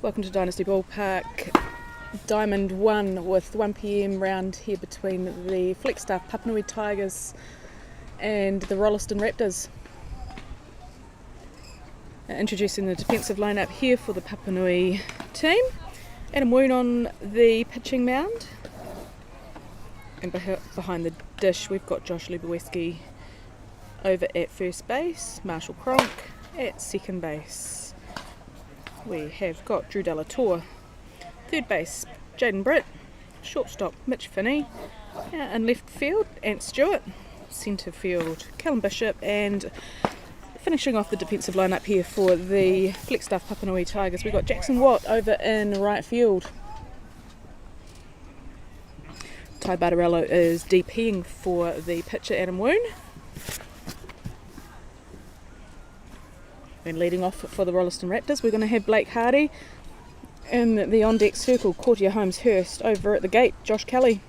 Welcome to Dynasty Ballpark. Diamond 1 with 1 PM round here between the Flagstaff Papanui Tigers and the Rolleston Raptors. Introducing the defensive lineup here for the Papanui team. Adam Woon on the pitching mound. And behind the dish we've got Josh Lubowiecki over at first base, Marshall Cronk at second base. We have got Drew Delator, third base Jaden Britt, shortstop Mitch Finney, and left field Ant Stewart, centre field Callum Bishop, and finishing off the defensive lineup here for the Flagstaff Papanui Tigers we've got Jackson Watt over in right field. Ty Bartarello is DPing for the pitcher Adam Woon. And leading off for the Rolleston Raptors, we're going to have Blake Hardy. In the on-deck circle, Courtier Holmes Hurst. Over at the gate, Josh Kelly.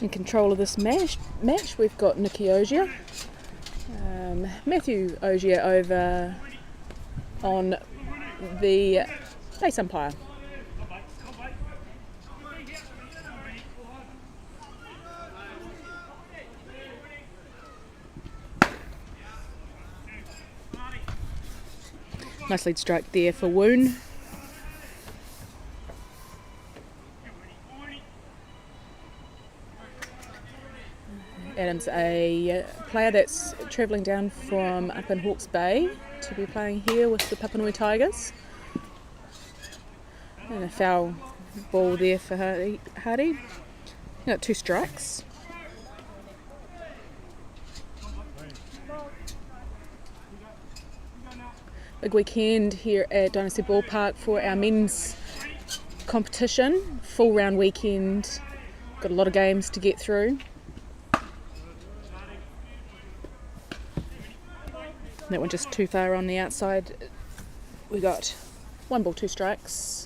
In control of this match we've got Nicky Ogier. Matthew Ogier over on the base umpire. Nice lead strike there for Woon. Adam's a player that's travelling down from up in Hawke's Bay to be playing here with the Papanui Tigers. And a foul ball there for Hardy. Got 2 strikes. Big weekend here at Dynasty Ballpark for our men's competition. Full round weekend. Got a lot of games to get through. That one just too far on the outside. We got 1 ball, 2 strikes.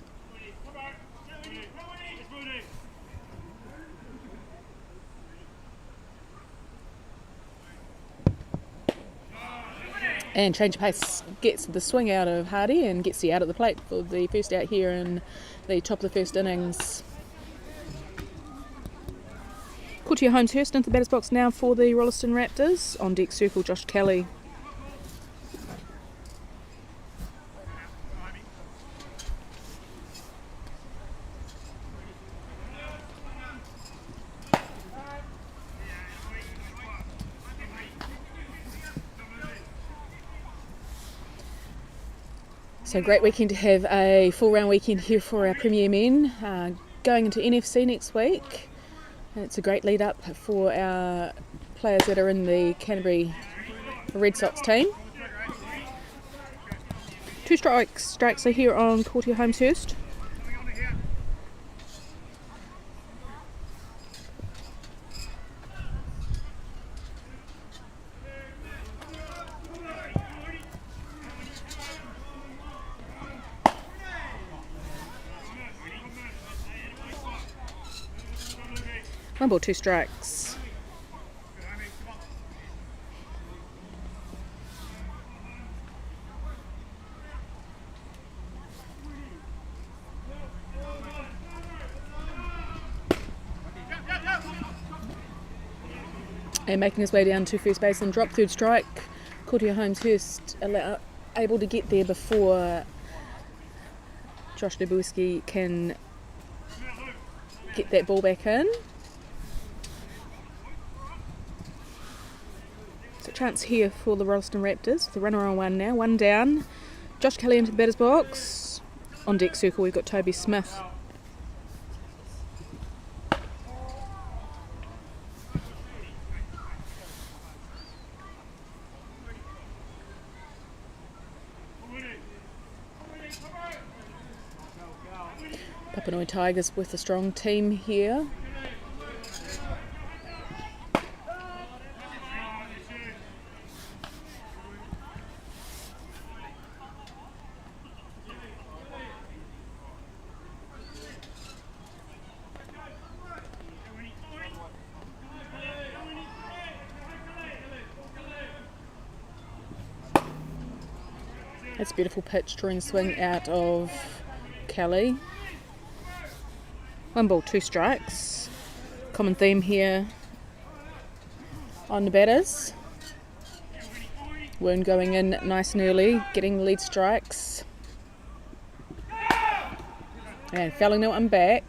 And change of pace gets the swing out of Hardy and gets the out at the plate for the first out here in the top of the first innings. Courtier Holmes Hurst into the batter's box now for the Rolleston Raptors. On deck circle, Josh Kelly. So great weekend to have a full round weekend here for our Premier Men. Going into NFC next week. It's a great lead up for our players that are in the Canterbury Red Sox team. 2 strikes are here on Courtier Holmes Hurst. One ball, 2 strikes. And making his way down to first base and drop, 3rd strike. Courtier Holmes Hurst able to get there before Josh Lubowiecki can get that ball back in. So chance here for the Rolleston Raptors. The runner on 1 now, 1 down. Josh Kelly into the batter's box. On deck circle we've got Toby Smith. Papanui Tigers with a strong team here. It's a beautiful pitch, drawing the swing out of Kelly. 1 ball, 2 strikes. Common theme here on the batters. Wound going in nice and early, getting lead strikes. And fouling that one back.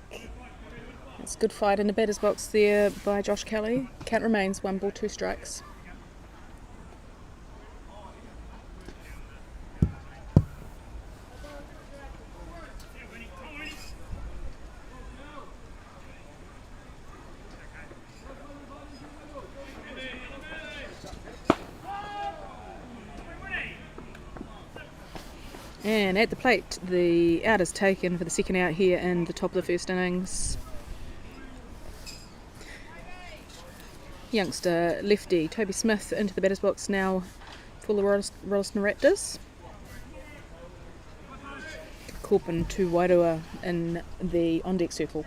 It's a good fight in the batter's box there by Josh Kelly. Count remains 1 ball, 2 strikes. And at the plate, the out is taken for the second out here in the top of the first innings. Youngster lefty Toby Smith into the batter's box now for the Rolleston Raptors. Corbin to Wairua in the on-deck circle.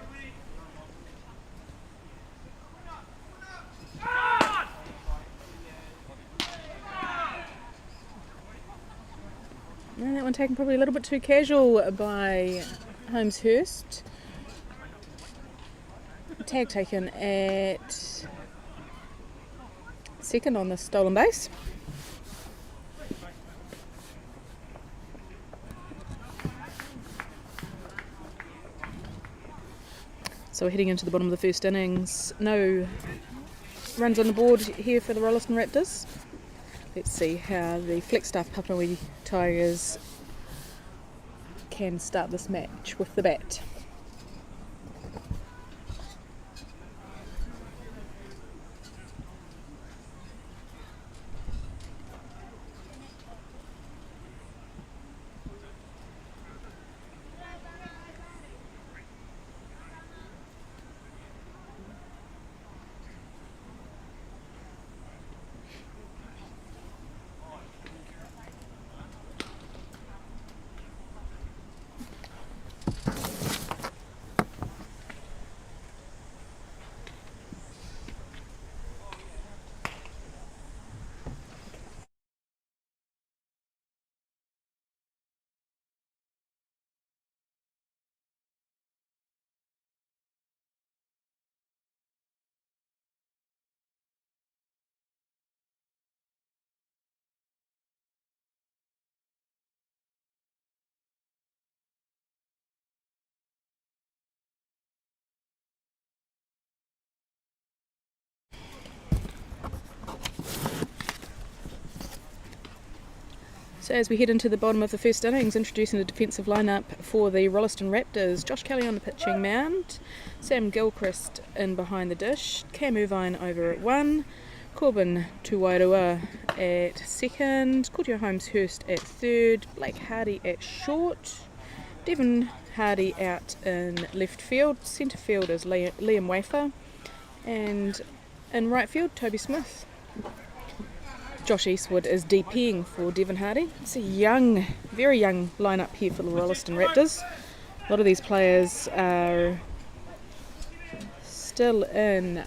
And that one taken probably a little bit too casual by Holmes-Hurst. Tag taken at second on the stolen base. So we're heading into the bottom of the first innings. No runs on the board here for the Rolleston Raptors. Let's see how the Flagstaff Papanui Tigers can start this match with the bat. So as we head into the bottom of the first innings, introducing the defensive lineup for the Rolleston Raptors. Josh Kelly on the pitching mound, Sam Gilchrist in behind the dish, Cam Irvine over at 1, Corbin to Wairua at second, Claudio Holmes-Hurst at third, Blake Hardy at short, Devon Hardy out in left field, centre field is Liam Wafer, and in right field Toby Smith. Josh Eastwood is DPing for Devon Hardy. It's a young, very young lineup here for the Rolleston Raptors. A lot of these players are still in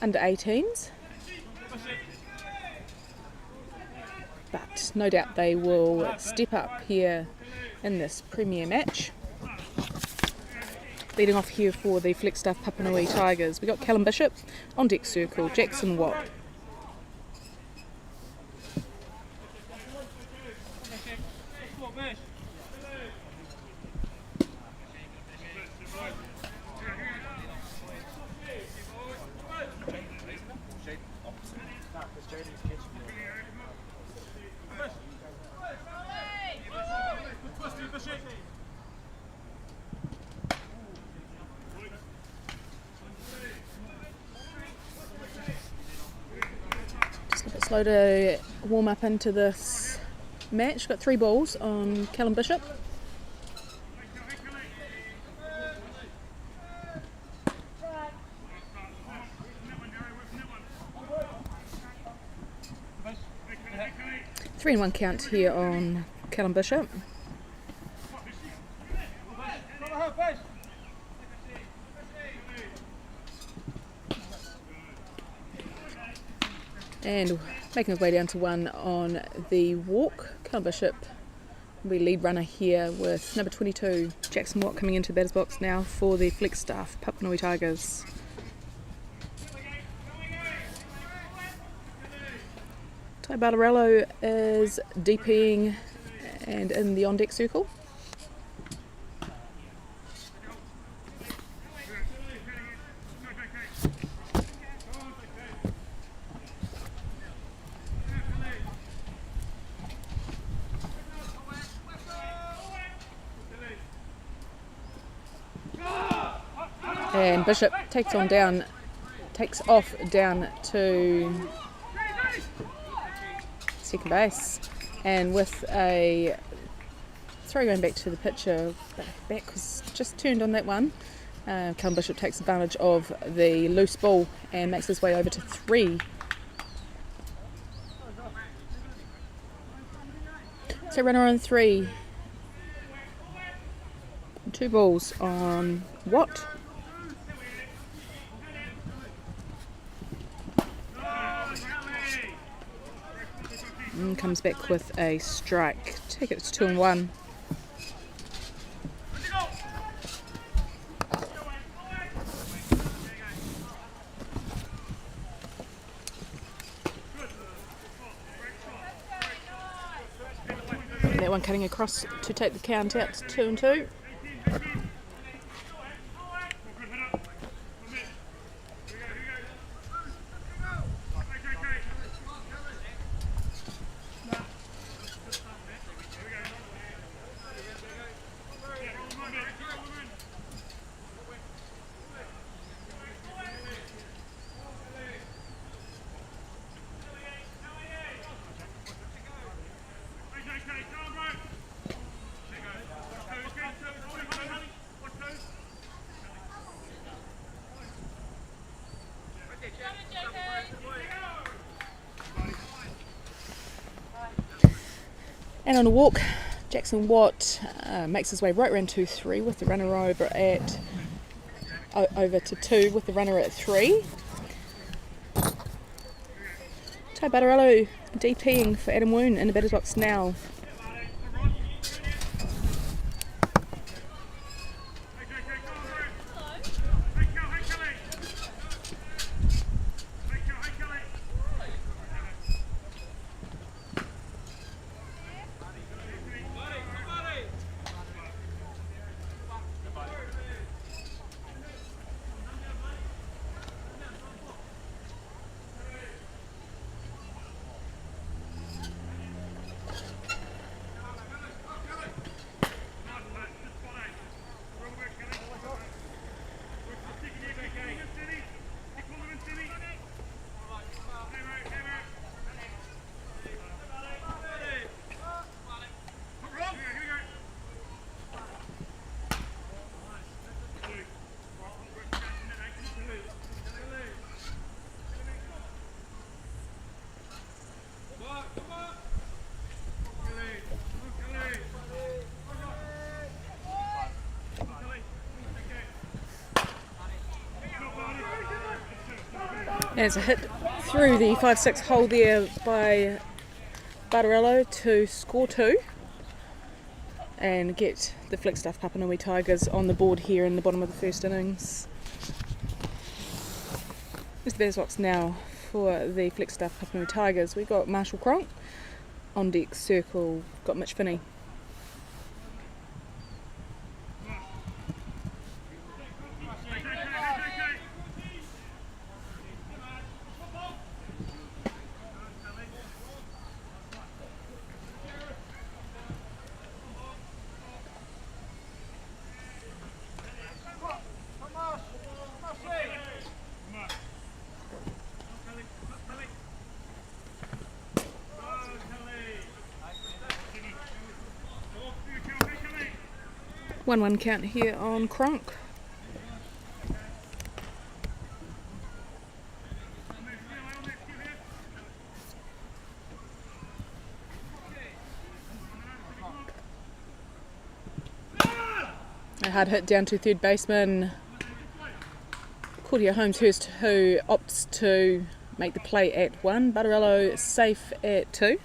under 18s, but no doubt they will step up here in this premier match. Leading off here for the Flagstaff Papanui Tigers, we got Callum Bishop on deck circle, Jackson Watt. Slow to warm up into this match. Got 3 balls on Callum Bishop. Three and 1 count here on Callum Bishop. And making his way down to 1 on the walk, Callum Bishop will be lead runner here with number 22, Jackson Watt, coming into the batter's box now for the Flagstaff Papanui Tigers. Ty Barbarello is DPing and in the on-deck circle. And Bishop takes off down to second base, and with a throw going back to the pitcher, back was just turned on that one. Callum Bishop takes advantage of the loose ball and makes his way over to 3. So runner on 3. 2 balls on Watt. And comes back with a strike. Take it to 2 and 1. And that one cutting across to take the count out to 2 and 2. And on a walk, Jackson Watt makes his way right round 2-3 with the runner over to 2 with the runner at 3. Ty Barbarello DPing for Adam Woon in the batter's box now. And it's a hit through the 5-6 hole there by Barbarello to score 2 and get the Flagstaff Papanui Tigers on the board here in the bottom of the first innings. There's the batter's box now for the Flagstaff Papanui Tigers. We've got Marshall Cronk on deck circle, got Mitch Finney. One count here on Cronk. A hard hit down to third baseman Claudia Holmeshurst, who opts to make the play at 1. Butterello safe at 2.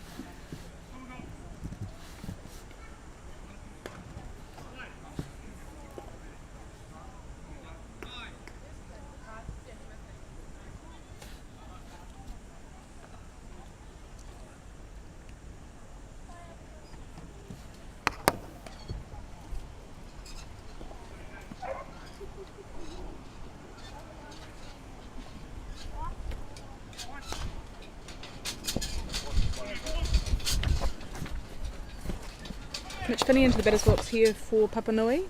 Mitch Finney into the batter's box here for Papanui.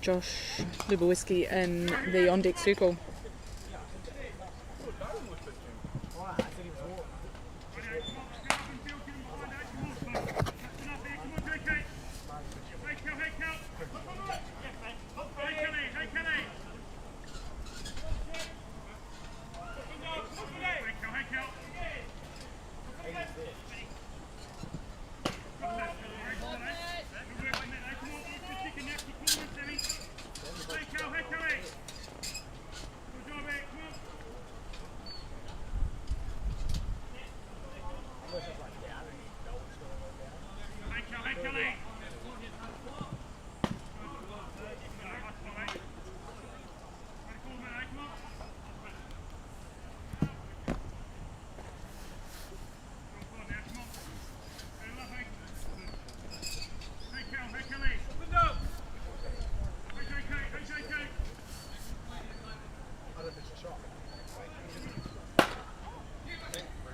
Josh Lubowiski in the on-deck circle.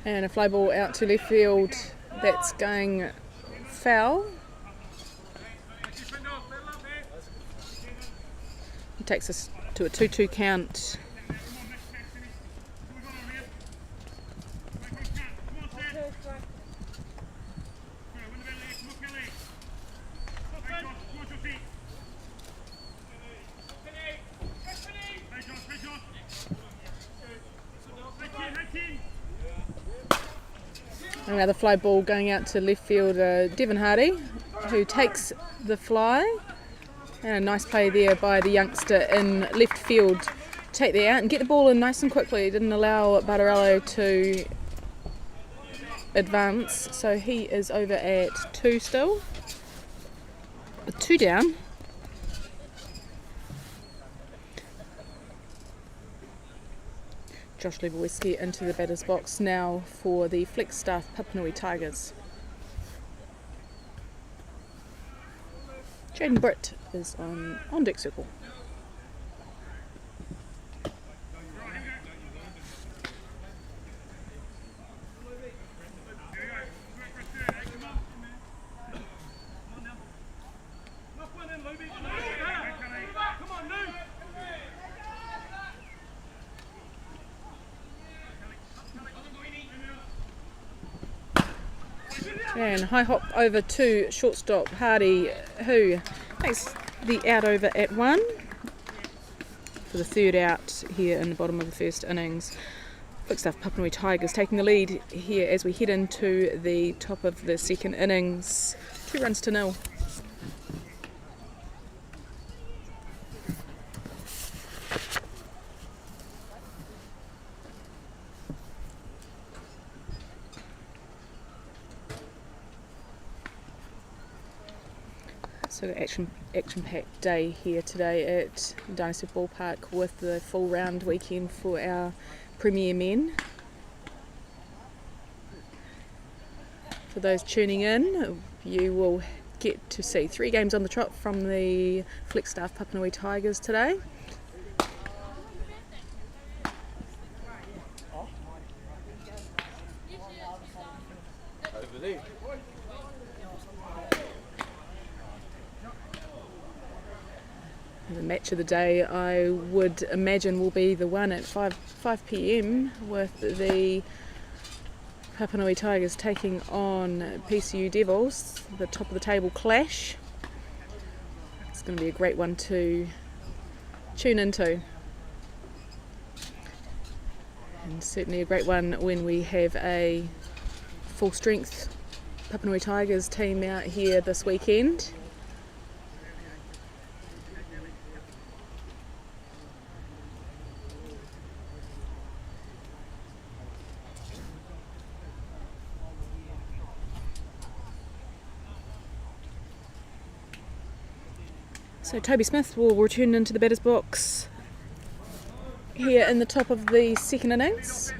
And a fly ball out to left field, that's going foul. It takes us to a 2-2 count. Another fly ball going out to left fielder Devon Hardy, who takes the fly. And a nice play there by the youngster in left field. Take that out and get the ball in nice and quickly. Didn't allow Butterello to advance, so he is over at 2 still, with 2 down. Josh Lubowiski into the batter's box now for the Flagstaff Papanui Tigers. Jaden Britt is on deck circle. And high hop over to shortstop Hardy, who takes the out over at 1 for the third out here in the bottom of the first innings. Flagstaff Papanui Tigers taking the lead here as we head into the top of the second innings. 2-0. So action-packed day here today at Dynasty Ballpark with the full round weekend for our Premier men. For those tuning in, you will get to see 3 games on the trot from the Flagstaff Papanui Tigers today. The match of the day, I would imagine, will be the one at 5 p.m. with the Papanui Tigers taking on PCU Devils, the top of the table clash. It's going to be a great one to tune into. And certainly a great one when we have a full strength Papanui Tigers team out here this weekend. So Toby Smith will return into the batter's box here in the top of the second innings.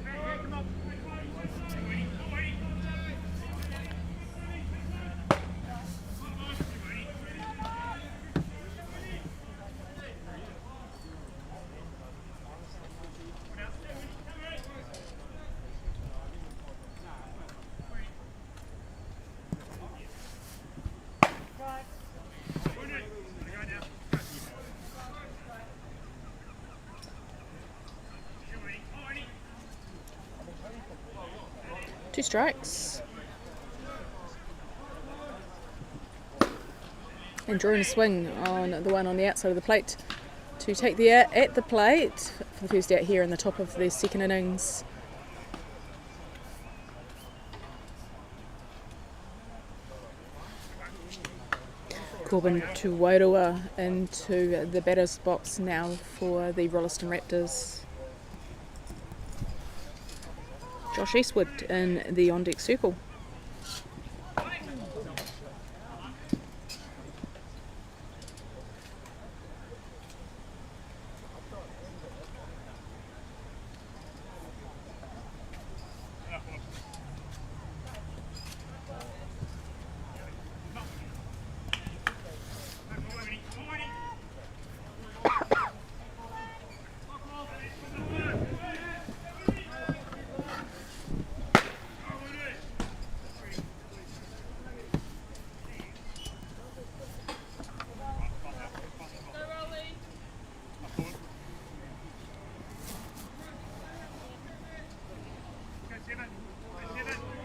Two strikes. And drawing a swing on the one on the outside of the plate to take the out at the plate for the first out here in the top of the second innings. Corbin to Wairua into the batter's box now for the Rolleston Raptors. Josh Eastwood in the on-deck circle.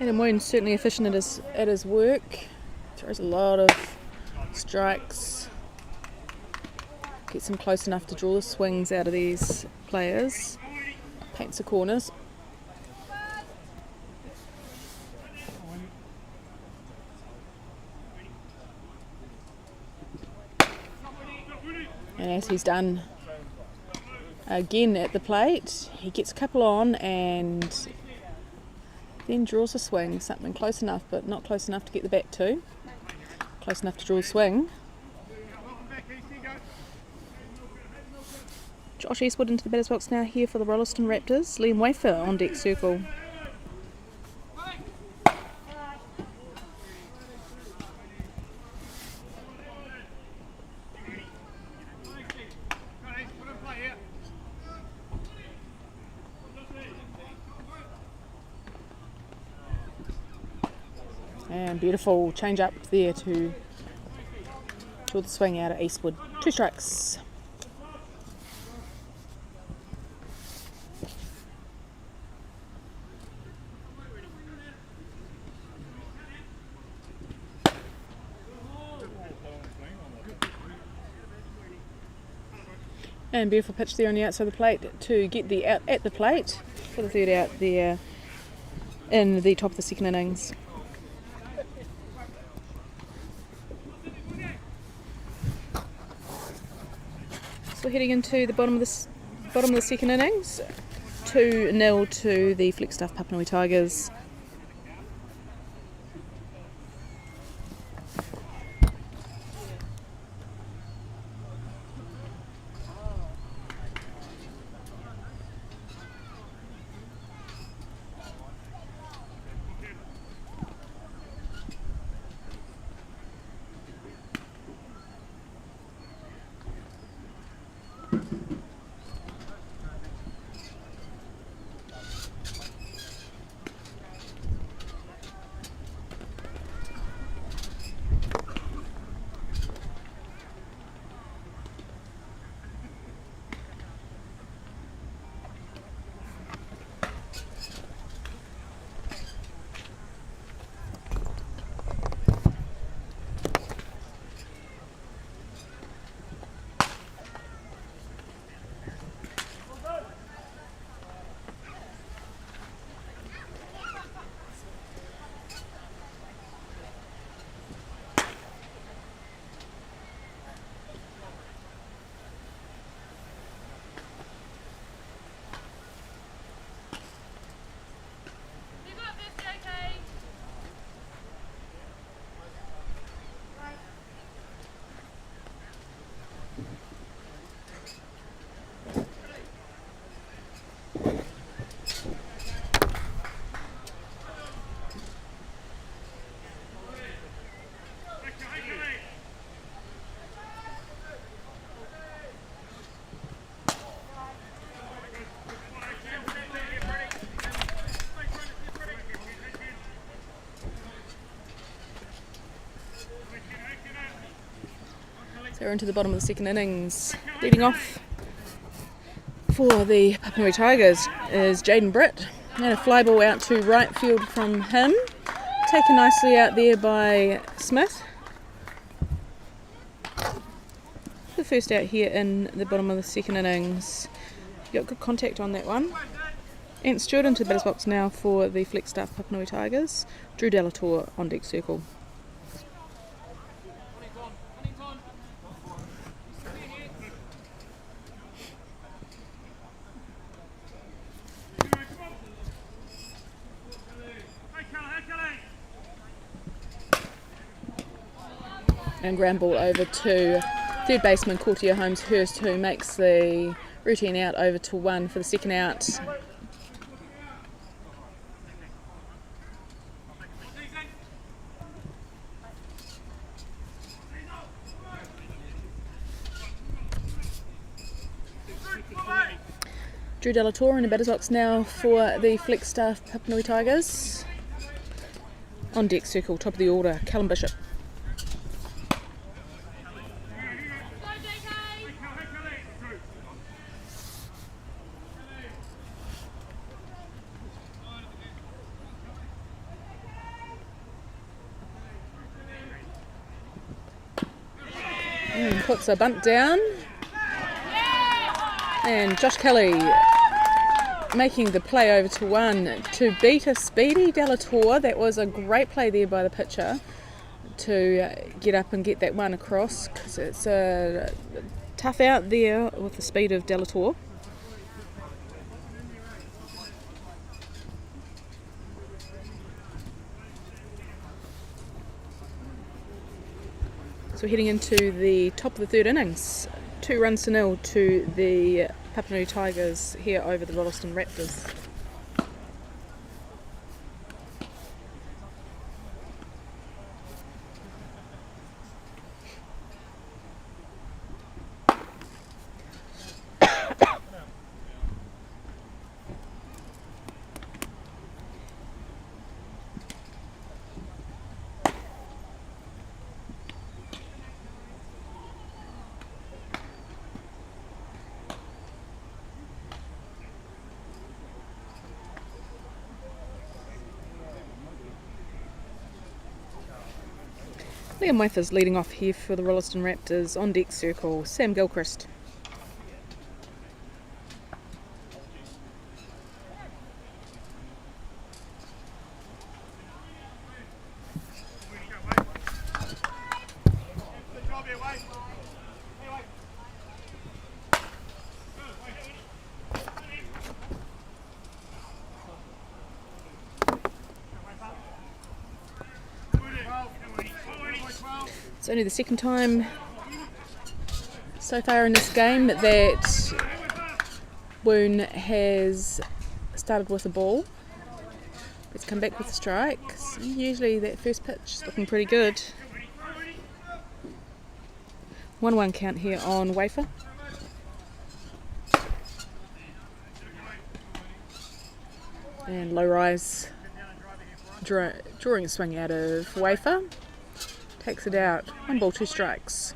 Adam Moon's certainly efficient at his work. Throws a lot of strikes. Gets him close enough to draw the swings out of these players. Paints the corners. And as he's done again at the plate, he gets a couple on and then draws a swing, something close enough but not close enough to get the bat to. Close enough to draw a swing. Josh Eastwood into the batter's box now here for the Rolleston Raptors. Liam Wafer on deck circle. And beautiful change up there to draw the swing out at Eastwood. Two strikes. And beautiful pitch there on the outside of the plate to get the out at the plate for the third out there in the top of the second innings. So heading into the bottom of the second innings, 2-0 to the Flagstaff Papanui Tigers. So we're into the bottom of the second innings. Leading off for the Papanui Tigers is Jaden Britt. And a fly ball out to right field from him. Taken nicely out there by Smith. The first out here in the bottom of the second innings. Got good contact on that one. Ant Stewart into the batter's box now for the flex staff Papanui Tigers. Drew Delatour on deck circle. And ground ball over to third baseman Courtier Holmes Hurst, who makes the routine out over to one for the second out. Drew Delatour in the batter's box now for the flex staff Papanui Tigers. On deck circle, top of the order, Callum Bishop. And puts a bunt down. And Josh Kelly making the play over to one to beat a speedy Delatour. That was a great play there by the pitcher to get up and get that one across, because it's a tough out there with the speed of Delatour. So we're heading into the top of the third innings. 2-0 to the Papanui Tigers here over the Rolleston Raptors. Liam Waithers leading off here for the Rolleston Raptors. On deck circle, Sam Gilchrist. It's only the second time so far in this game that Woon has started with a ball. Let's come back with the strikes. Usually that first pitch is looking pretty good. 1-1 count here on Wafer. And low rise drawing a swing out of Wafer. Takes it out. 1 ball, 2 strikes.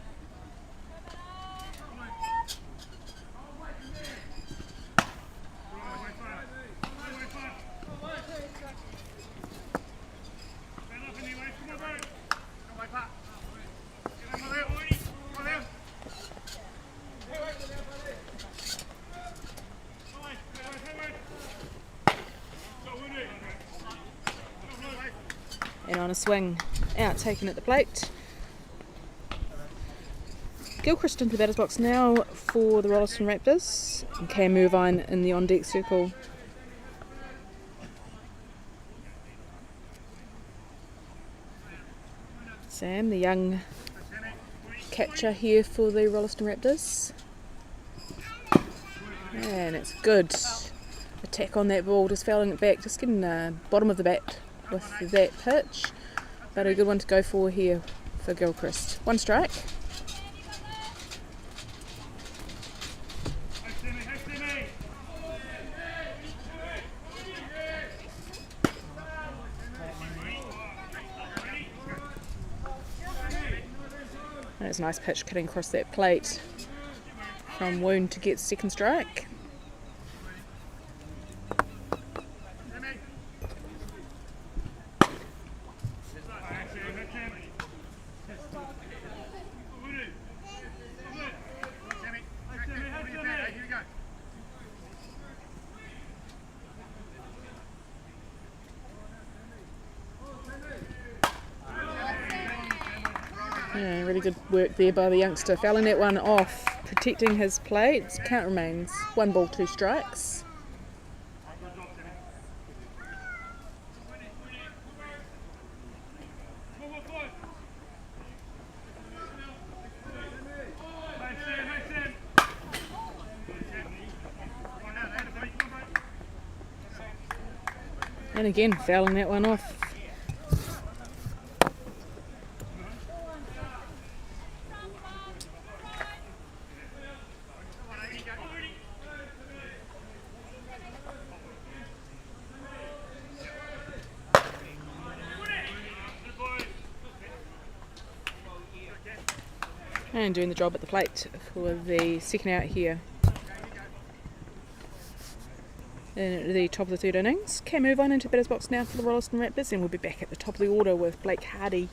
And on a swing, out taken at the plate. Gilchrist into the batter's box now for the Rolleston Raptors. And Cam Irvine in the on-deck circle. Sam, the young catcher here for the Rolleston Raptors. And it's good. Attack on that ball, just fouling it back, just getting the bottom of the bat with that pitch. But a good one to go for here for Gilchrist. 1 strike. And it's a nice pitch cutting across that plate from Wound to get second strike. Yeah, really good work there by the youngster, fouling that one off, protecting his plate. Count remains 1 ball, 2 strikes. And again, fouling that one off. And doing the job at the plate for the second out here. In the top of the third innings. Can move on into batter's box now for the Rolleston Raptors, and we'll be back at the top of the order with Blake Hardy.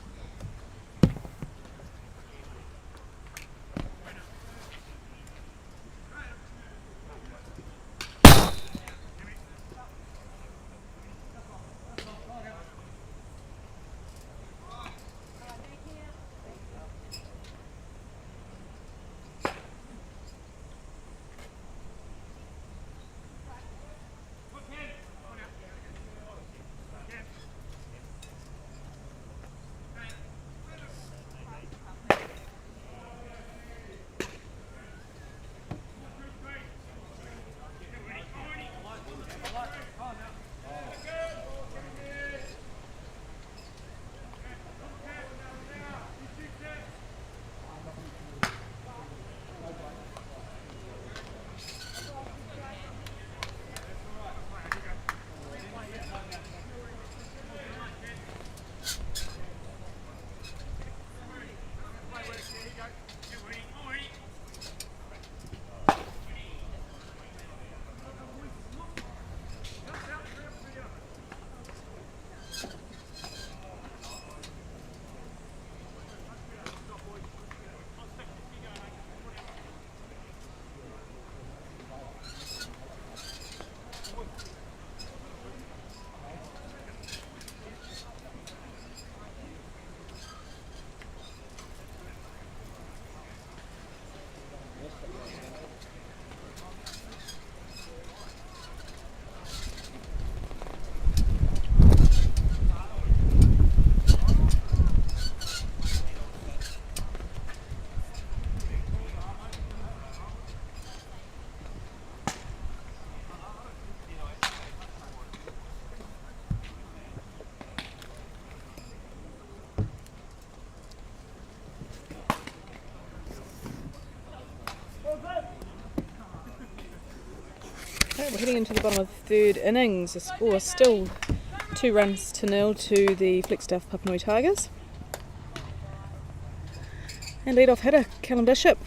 We're heading into the bottom of the third innings. The score is still 2-0 to the Flagstaff Papanui Tigers. And lead-off hitter, Callum Bishop,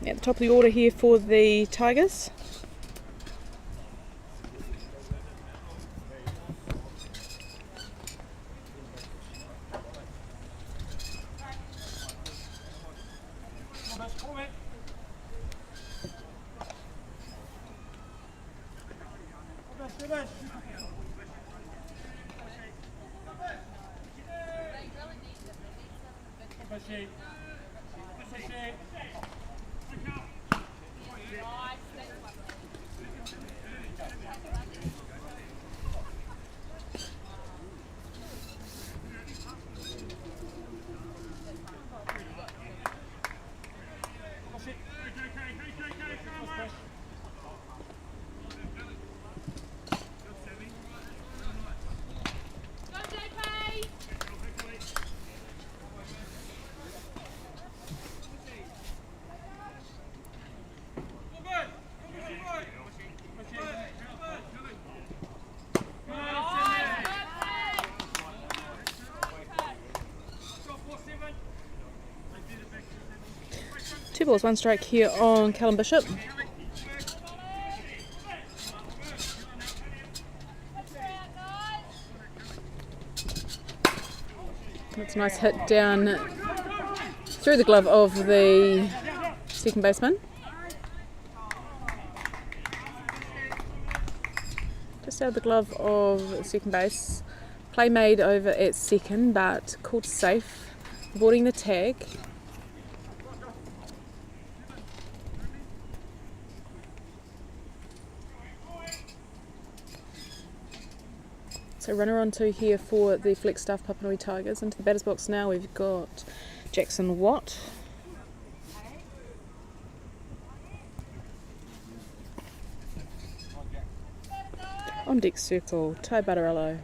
at the top of the order here for the Tigers. 2 balls, 1 strike here on Callum Bishop. That's a nice hit down through the glove of the second baseman. Just out of the glove of second base. Play made over at second, but called safe, avoiding the tag. So runner on 2 here for the Flagstaff Papanui Tigers. Into the batter's box now we've got Jackson Watt. On deck circle, Ty Butterello.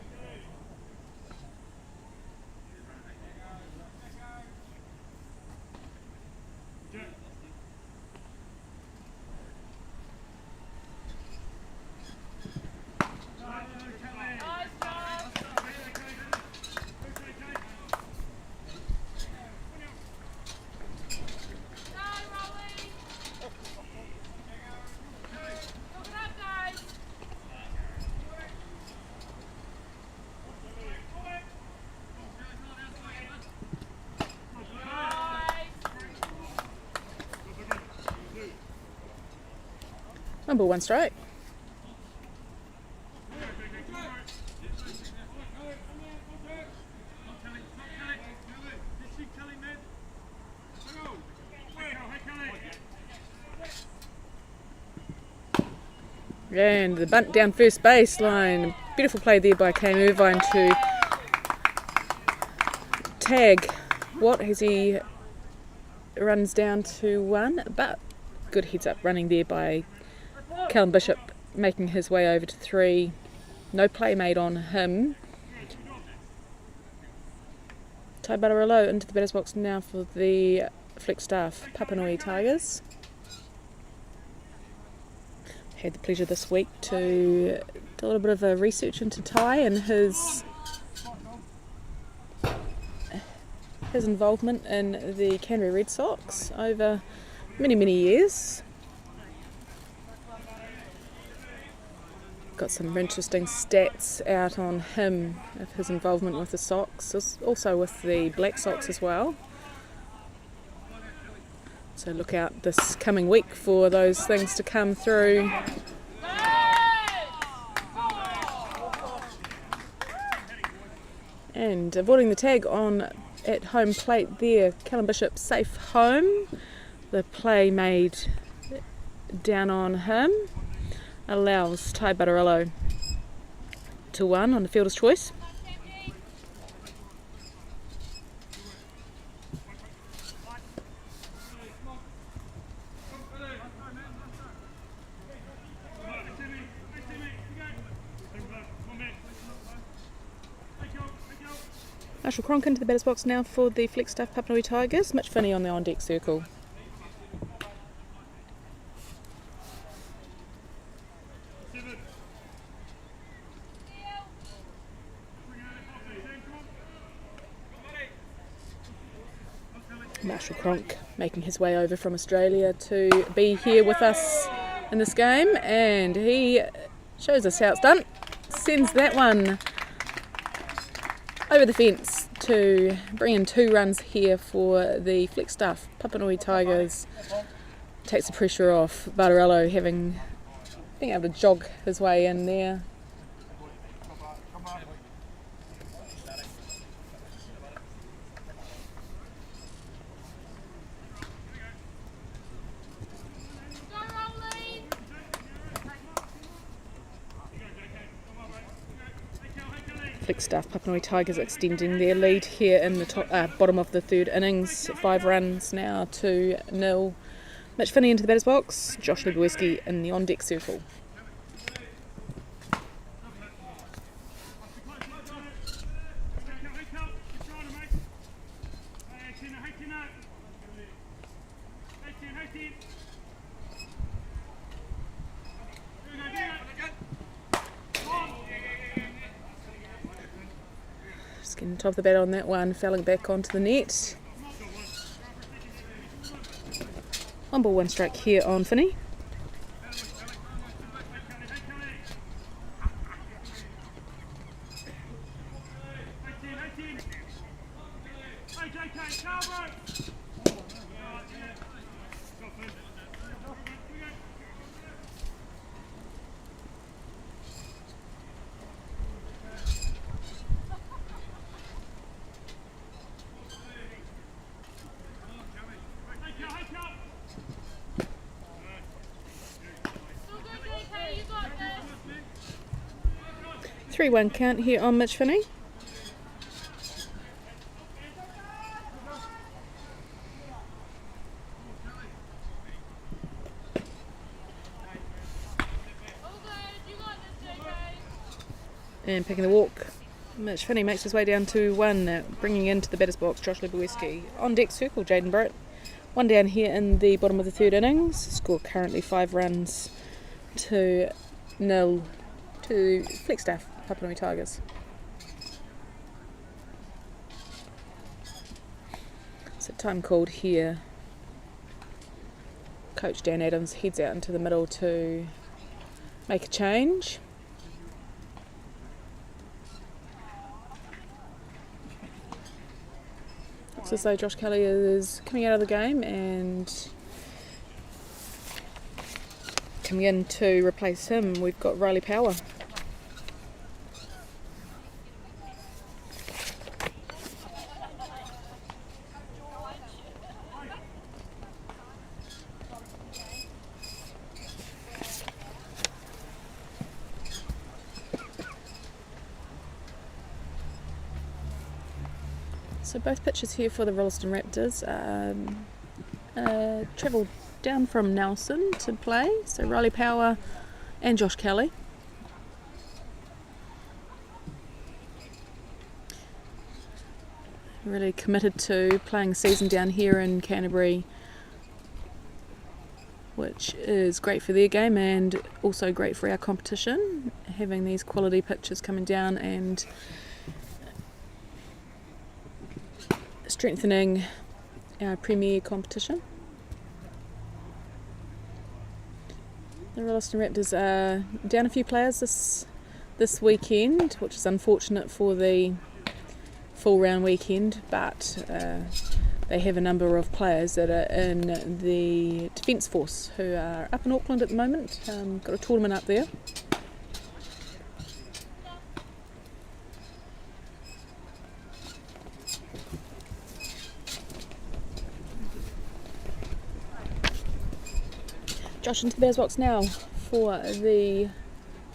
Number 1 strike. And the bunt down first baseline. Beautiful play there by Kane Irvine to tag Watt as he runs down to 1, but good heads up running there by Callum Bishop, making his way over to 3. No play made on him. Ty Butterello into the batter's box now for the Flagstaff Papanui Tigers. Had the pleasure this week to do a little bit of a research into Ty and his involvement in the Canterbury Red Sox over many years. Got some interesting stats out on him of his involvement with the Sox, also with the Black Sox as well. So look out this coming week for those things to come through. And avoiding the tag on at home plate there, Callum Bishop safe home. The play made down on him allows Ty Butterello to 1 on the fielder's choice. Marshall Cronk into the batter's box now for the Flagstaff Papanui Tigers. Mitch Finney on the on-deck circle. Marshall Cronk making his way over from Australia to be here with us in this game, and he shows us how it's done. Sends that one over the fence to bring in 2 runs here for the Flagstaff Papanui Tigers. Takes the pressure off Butterello being able to jog his way in there. Flagstaff Papanui Tigers extending their lead here in the bottom of the 3rd innings. 5 runs now to 0. Mitch Finney into the batter's box. Josh Lubowiecki in the on-deck circle. Getting top of the bat on that one, fouling back onto the net. 1 ball 1 strike here on Finney. Three 1 count here on Mitch Finney. And picking the walk, Mitch Finney makes his way down to 1, bringing into the batter's box Josh Lebeweski. On deck circle, Jaden Britt. 1 down here in the bottom of the 3rd innings. Score currently 5 runs to 0 to Flagstaff Papanui Tigers. So time called here. Coach Dan Adams heads out into the middle to make a change. Looks as though Josh Kelly is coming out of the game and coming in to replace him. We've got Riley Power. So both pitches here for the Rolleston Raptors travelled down from Nelson to play. So Riley Power and Josh Kelly. Really committed to playing a season down here in Canterbury, which is great for their game and also great for our competition, having these quality pitches coming down and strengthening our premier competition. The Rolleston Raptors are down a few players this weekend, which is unfortunate for the full round weekend, but they have a number of players that are in the Defence Force who are up in Auckland at the moment. Got a tournament up there. Josh into the batter's box now for the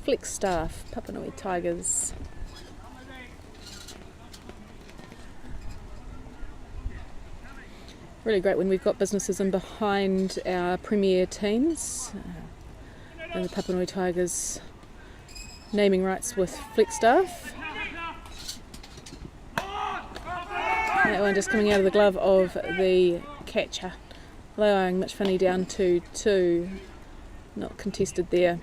Flagstaff Papanui Tigers. Really great when we've got businesses in behind our premier teams. And the Papanui Tigers naming rights with Flagstaff. That one just coming out of the glove of the catcher, allowing Mitch Finney down to 2, not contested there.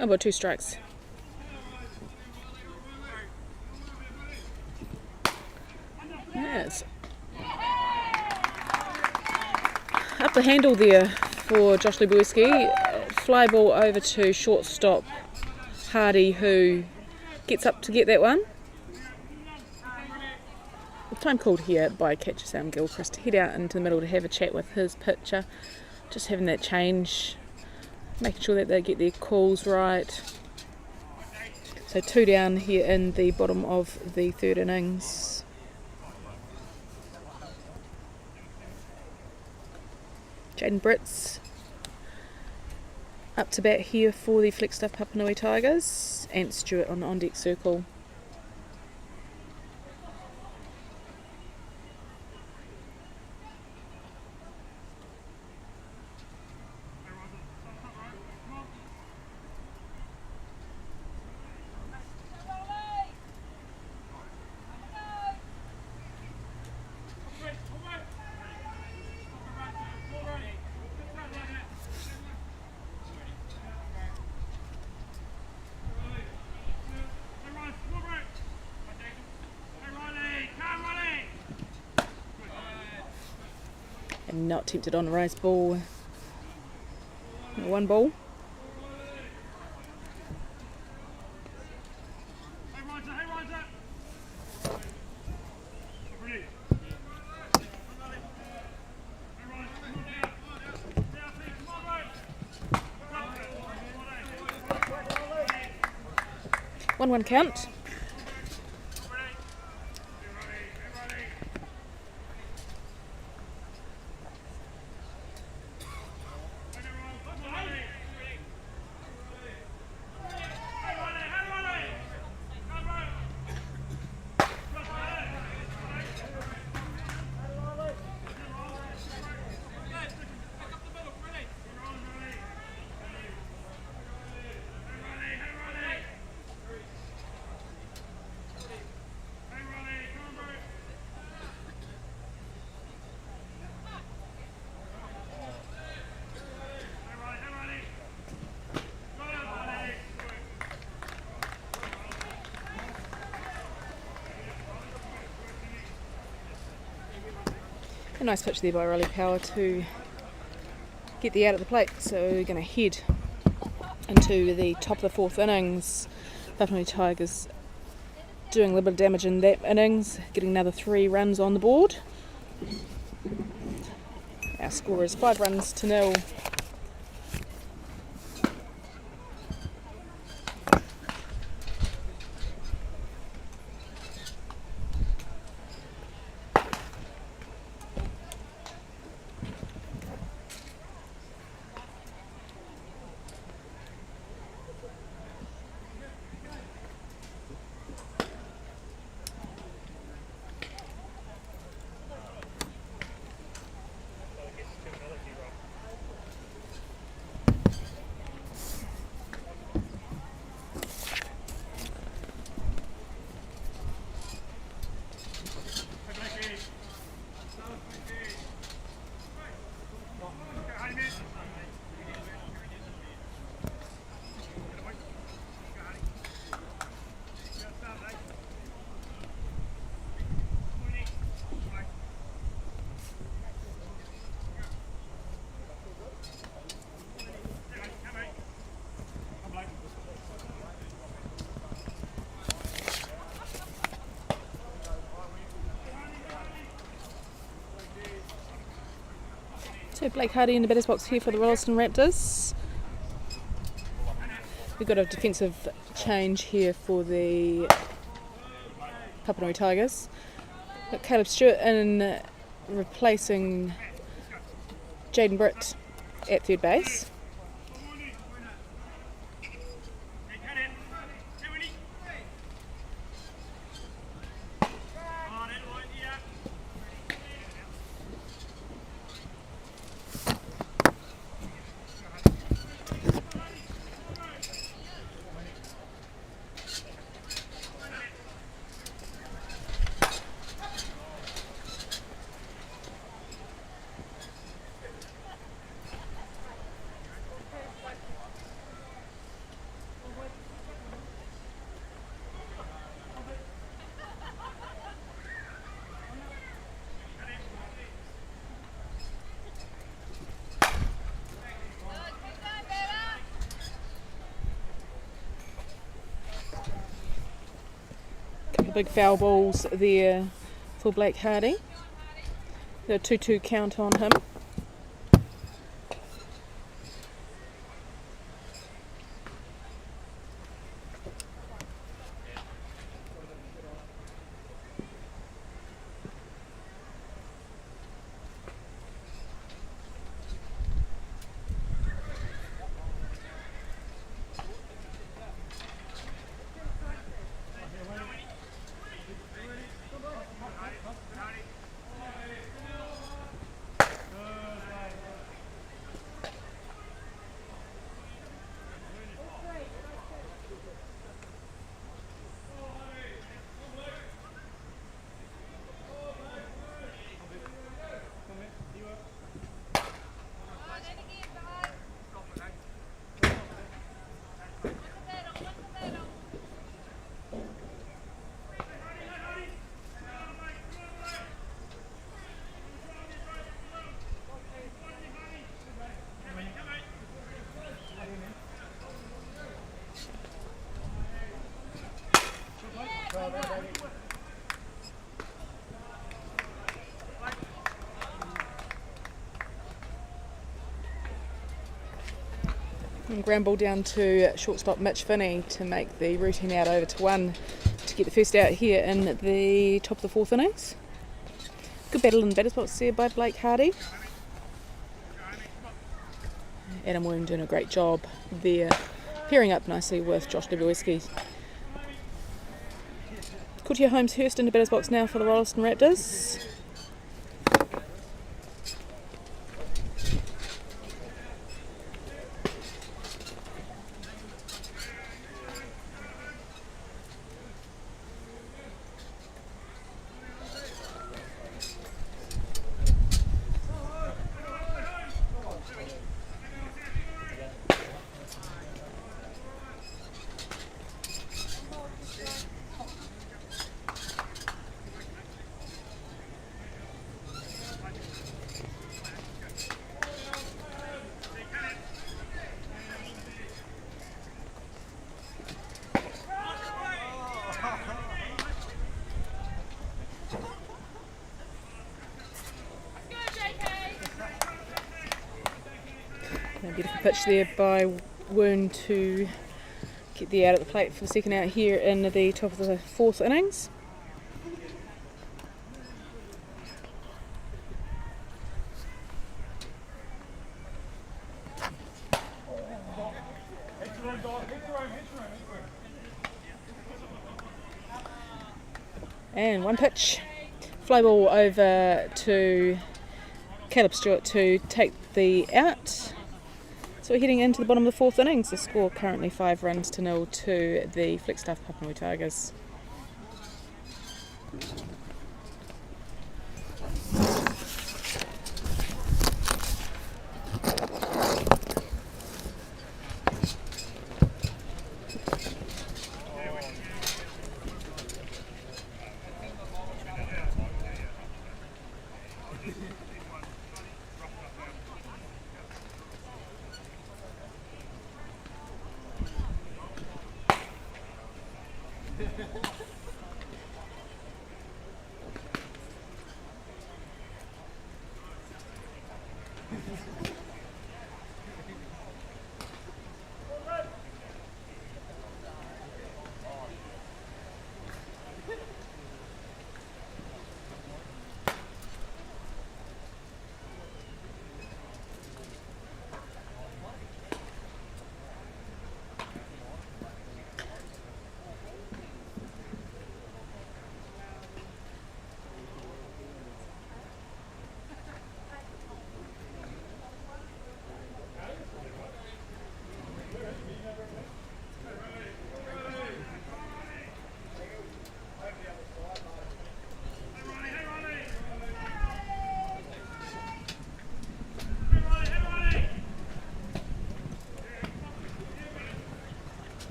About 2 strikes. Yes. Up the handle there for Josh Lebeweski. Fly ball over to shortstop Hardy, who gets up to get that one. Time called here by catcher Sam Gilchrist to head out into the middle to have a chat with his pitcher. Just having that change making sure that they get their calls right. So 2 down here in the bottom of the third innings. Jaden Britts up to bat here for the Flagstaff Papanui Tigers, and Stewart on the on-deck circle. And not tempted on a raised ball. 1 ball. One count. A nice pitch there by Riley Power to get the out at the plate. So we're going to head into the top of the 4th innings. Papanui Tigers doing a little bit of damage in that innings, getting another 3 runs on the board. Our score is 5 runs to 0. So Blake Hardy in the batter's box here for the Rolleston Raptors. We've got a defensive change here for the Papanui Tigers. Got Caleb Stewart in replacing Jaden Britt at third base. Big foul balls there for Blake Hardy. The 2-2 count on him. And ground ball down to shortstop Mitch Finney to make the routine out over to 1 to get the first out here in the top of the 4th innings. Good battle in the batter's box there by Blake Hardy. Adam Worm doing a great job there, pairing up nicely with Josh Libueski. Kutia Holmes-Hurst in the batter's box now for the Rolleston Raptors. A beautiful pitch there by Woon to get the out at the plate for the second out here in the top of the 4th innings. And one pitch, fly ball over to Caleb Stewart to take the out. So we're heading into the bottom of the 4th innings. The score currently 5-0 to the Flagstaff Papanui Tigers.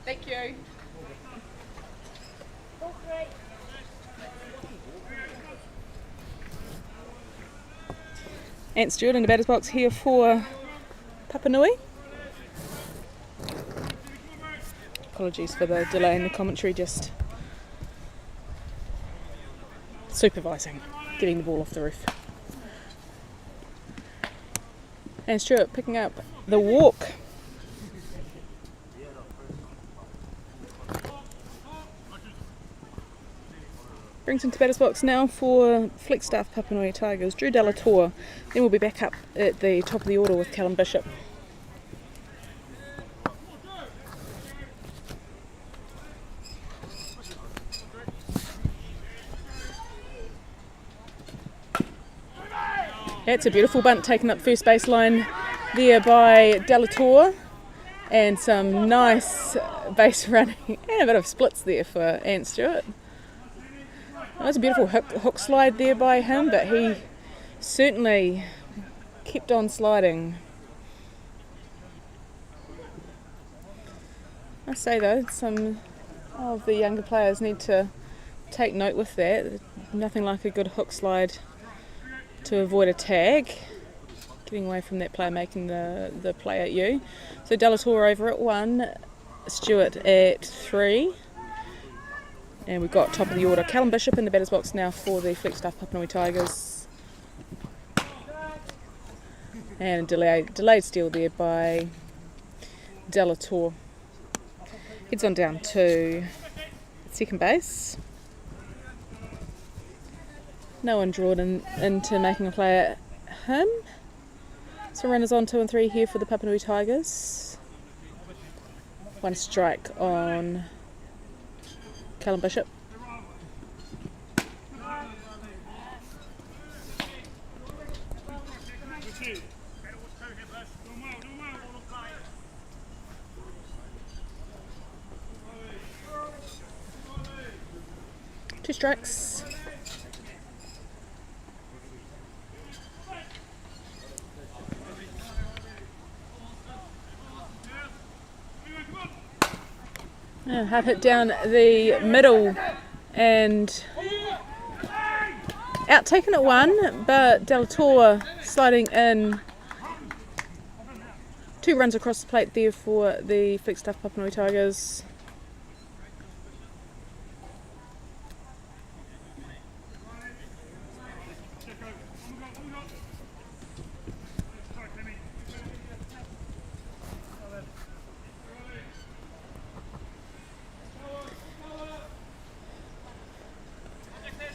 Thank you. Ant Stewart in the batter's box here for Papanui. Apologies for the delay in the commentary, just supervising, getting the ball off the roof. And Stewart picking up the walk. Brings into batter's box now for Flagstaff Papanui Tigers, Drew Delator. Then we'll be back up at the top of the order with Callum Bishop. That's a beautiful bunt taken up first baseline there by Delatour, and some nice base running and a bit of splits there for Ant Stewart. That was a beautiful hook slide there by him, but he certainly kept on sliding. I say though, some of the younger players need to take note with that. Nothing like a good hook slide to avoid a tag. Getting away from that player making the play at you. So Delatour over at 1, Stewart at 3. And we've got top of the order Callum Bishop in the batter's box now for the Flagstaff Papanui Tigers. And delayed steal there by Delatour. Heads on down to second base. No one drawn into making a play at him. So runners on 2 and 3 here for the Papanui Tigers. 1 strike on Callum Bishop. Two strikes. Hard hit down the middle and out taken at 1, but Delatour sliding in. 2 runs across the plate there for the Flagstaff Papanui Tigers.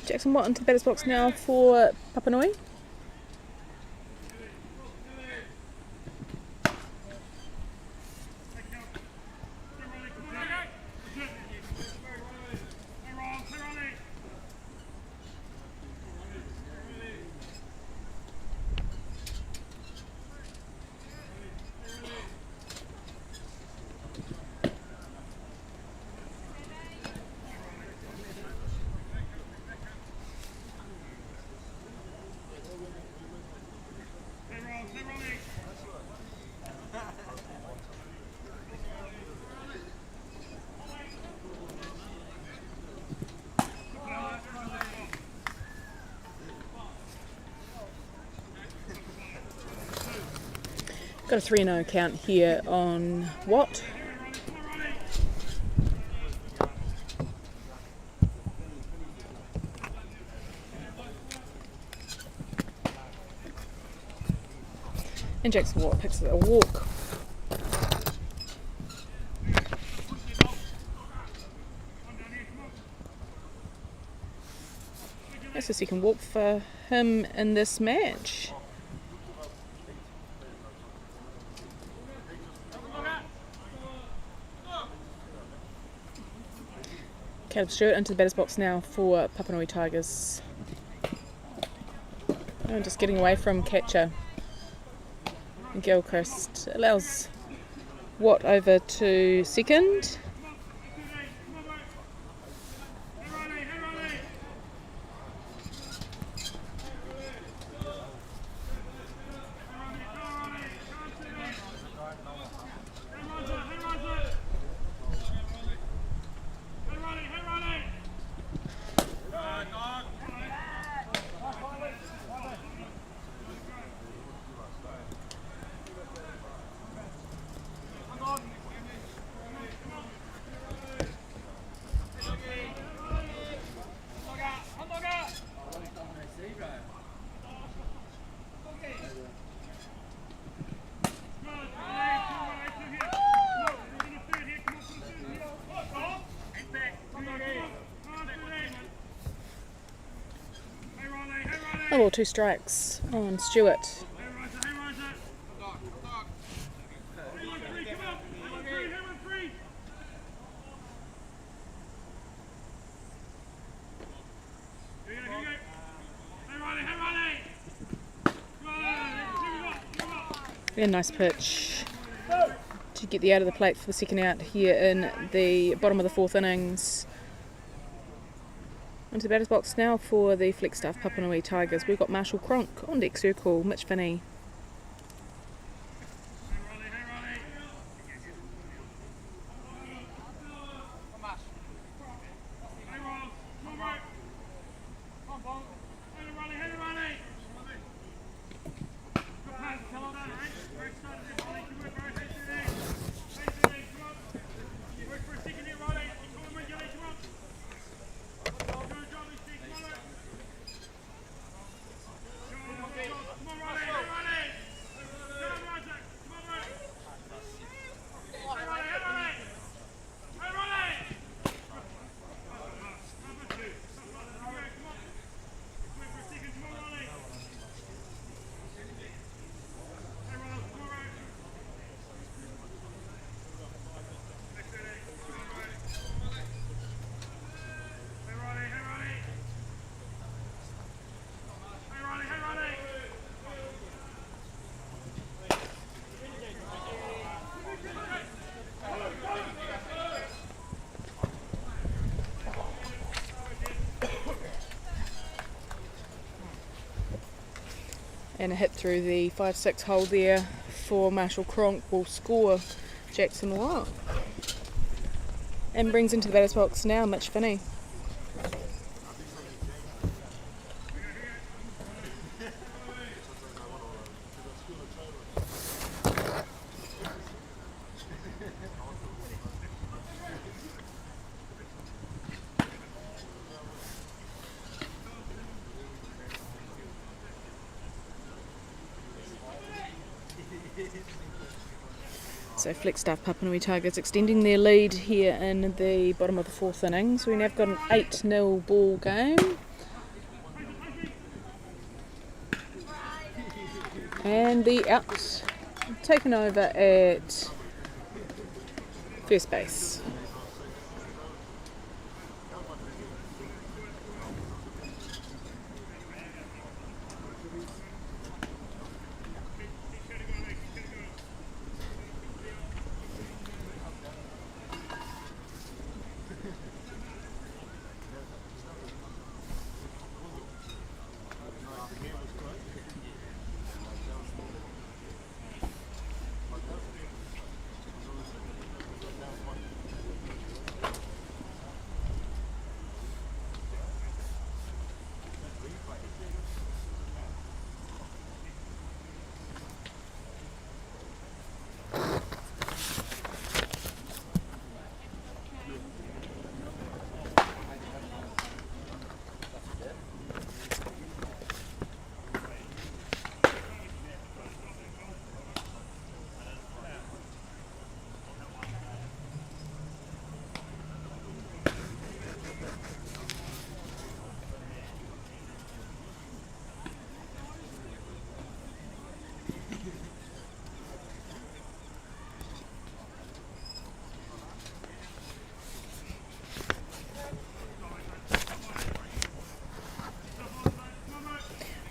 Jackson Watt into the batter's box now for Papanui. Got a 3-0 count here on Watt. And Jackson Watt picks a walk. That's the second walk for him in this match. Caleb Stewart into the batter's box now for Papanui Tigers. And just getting away from catcher Gilchrist. Allows Watt over to second. Oh, 2 strikes on Stewart. A nice pitch to get the out of the plate for the second out here in the bottom of the fourth innings. Into the batter's box now for the Flagstaff Papanui Tigers. We've got Marshall Cronk on deck circle, Mitch Finney. And a hit through the 5-6 hole there for Marshall Cronk will score Jackson Watt. And brings into the batter's box now Mitch Finney. So Flagstaff Papanui Tigers extending their lead here in the bottom of the fourth innings. We now have got an 8-0 ball game. And the out taken over at first base.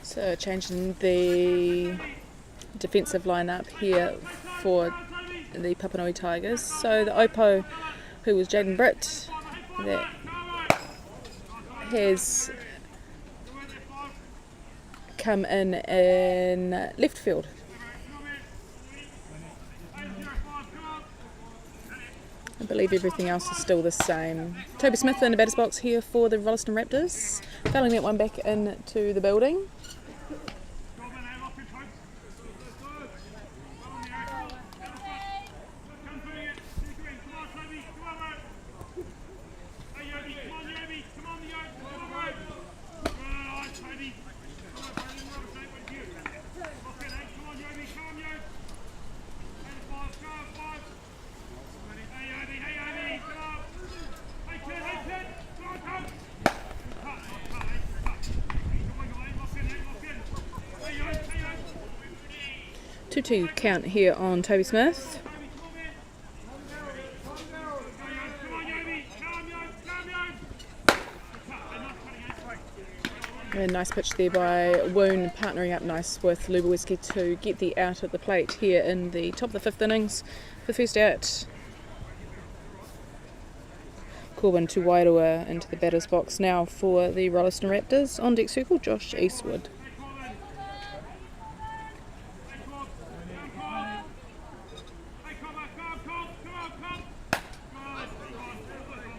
So changing the defensive lineup here for the Papanui Tigers. So the Oppo, who was Jaden Britt, that has come in left field. I believe everything else is still the same. Toby Smith in the batter's box here for the Rolleston Raptors, fouling that one back into the building. Two count here on Toby Smith. A nice pitch there by Woon, partnering up nice with Lubowiecki to get the out at the plate here in the top of the fifth innings. The first out. Corbin to Wairoa into the batter's box now for the Rolleston Raptors. On deck circle, Josh Eastwood.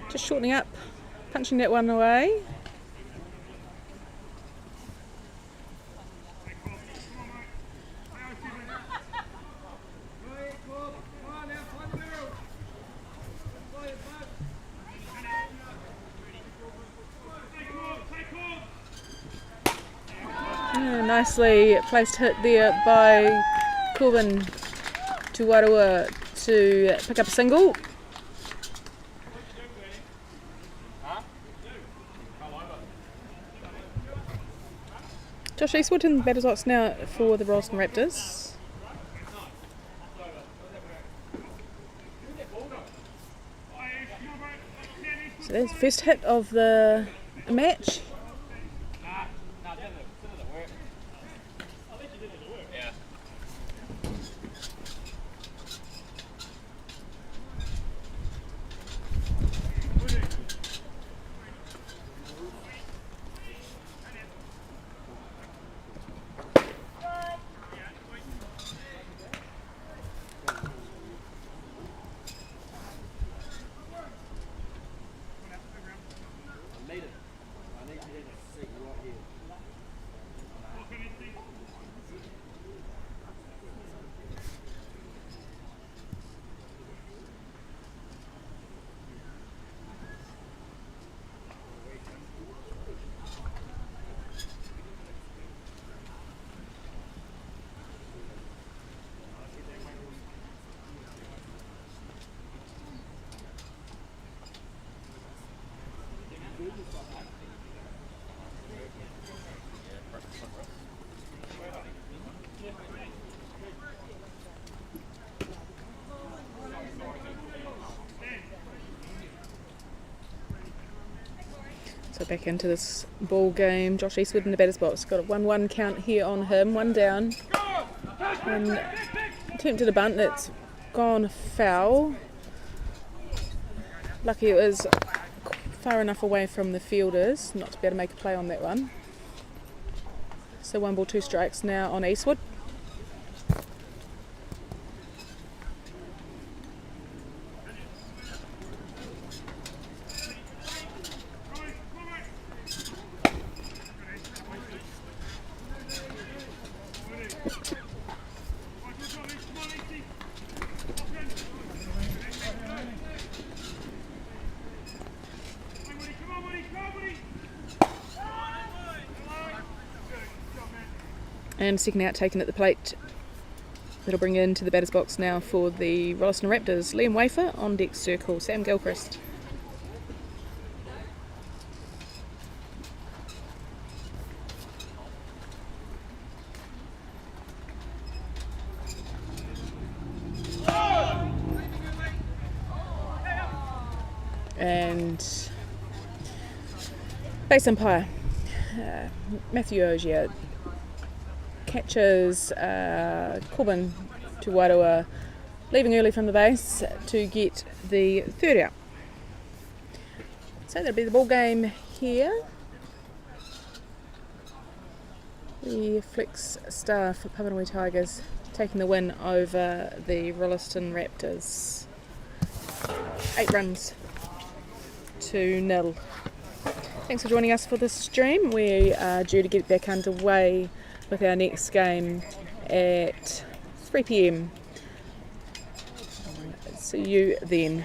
Just shortening up, punching that one away. Nicely placed hit there by Corbin to Wairoa to pick up a single. Josh Eastwood in the batter's box now for the Rolleston Raptors. So there's the first hit of the match. So back into this ball game. Josh Eastwood in the batter's box. Got a 1-1 count here on him. One down. And attempted a bunt that's gone foul. Lucky it was far enough away from the fielders not to be able to make a play on that one. So 1 ball, 2 strikes now on Eastwood. And second out taken at the plate. That'll bring into the batter's box now for the Rolleston Raptors. Liam Wafer on deck circle. Sam Gilchrist. And base umpire Matthew Ogier catches Corbin to Wairoa, leaving early from the base to get the third out. So that'll be the ball game here. The Flex star for Papanui Tigers taking the win over the Rolleston Raptors. 8 runs to 0. Thanks for joining us for this stream. We are due to get back underway with our next game at 3 p.m. See you then.